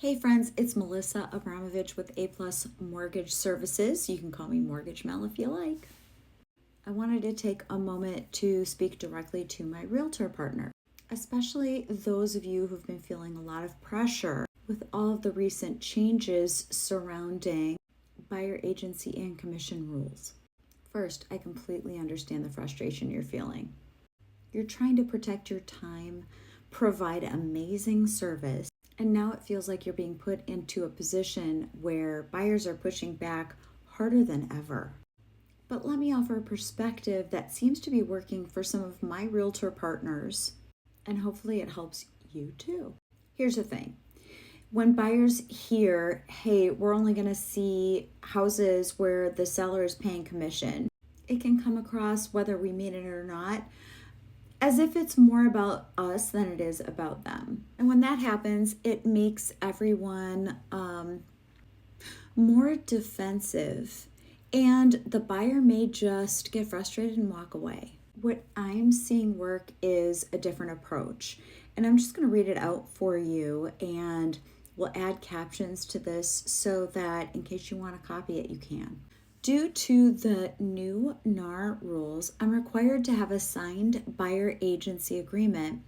Hey friends, it's Melissa Abramovich with A Plus Mortgage Services. You can call me Mortgage Mel if you like. I wanted to take a moment to speak directly to my realtor partner, especially those of you who've been feeling a lot of pressure with all of the recent changes surrounding buyer agency and commission rules. First, I completely understand the frustration you're feeling. You're trying to protect your time, provide amazing service, and now it feels like you're being put into a position where buyers are pushing back harder than ever. But let me offer a perspective that seems to be working for some of my realtor partners, and hopefully it helps you too. Here's the thing. When buyers hear, hey, we're only going to see houses where the seller is paying commission, it can come across, whether we mean it or not, as if it's more about us than it is about them. And when that happens, it makes everyone more defensive, and the buyer may just get frustrated and walk away. What I'm seeing work is a different approach, and I'm just going to read it out for you, and we'll add captions to this so that in case you want to copy it, you can. Due to the new NAR rules, I'm required to have a signed buyer agency agreement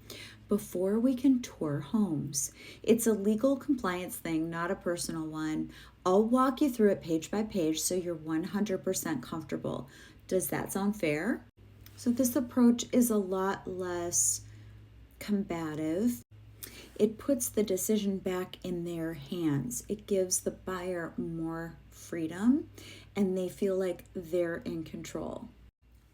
before we can tour homes. It's a legal compliance thing, not a personal one. I'll walk you through it page by page so you're 100% comfortable. Does that sound fair? So this approach is a lot less combative. It puts the decision back in their hands. It gives the buyer more freedom and they feel like they're in control.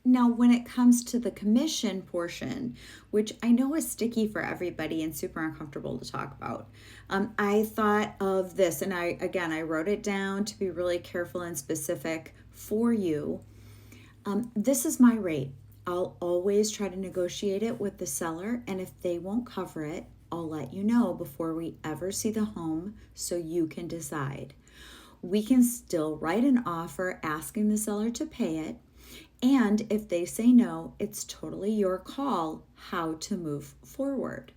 Now, when it comes to the commission portion, which I know is sticky for everybody and super uncomfortable to talk about, I thought of this, and I wrote it down to be really careful and specific for you. This is my rate. I'll always try to negotiate it with the seller, and if they won't cover it, I'll let you know before we ever see the home so you can decide. We can still write an offer asking the seller to pay it, and if they say no, it's totally your call how to move forward.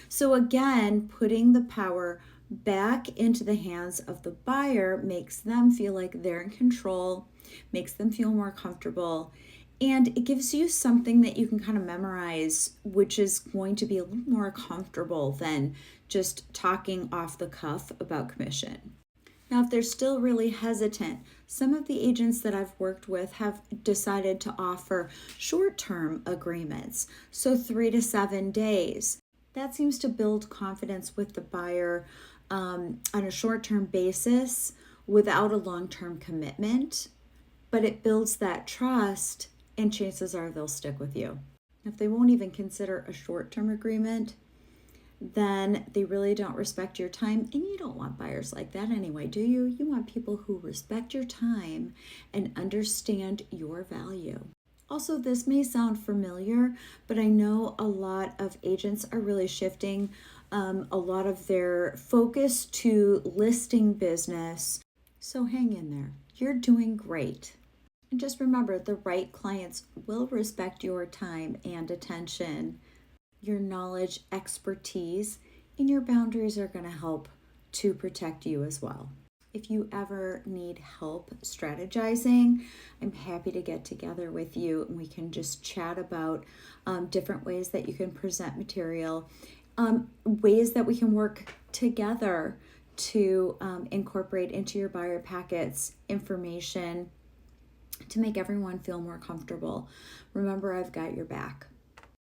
So again, putting the power back into the hands of the buyer makes them feel like they're in control, makes them feel more comfortable, and it gives you something that you can kind of memorize, which is going to be a little more comfortable than just talking off the cuff about commission. Now, if they're still really hesitant, some of the agents that I've worked with have decided to offer short-term agreements, so 3 to 7 days. That seems to build confidence with the buyer on a short-term basis without a long-term commitment, but it builds that trust, and chances are they'll stick with you. If they won't even consider a short-term agreement, then they really don't respect your time, and you don't want buyers like that anyway, do you? You want people who respect your time and understand your value. Also, this may sound familiar, but I know a lot of agents are really shifting a lot of their focus to listing business. So hang in there. You're doing great. And just remember, the right clients will respect your time and attention. Your knowledge, expertise, and your boundaries are going to help to protect you as well. If you ever need help strategizing, I'm happy to get together with you and we can just chat about different ways that you can present material, ways that we can work together to incorporate into your buyer packets information to make everyone feel more comfortable. Remember, I've got your back.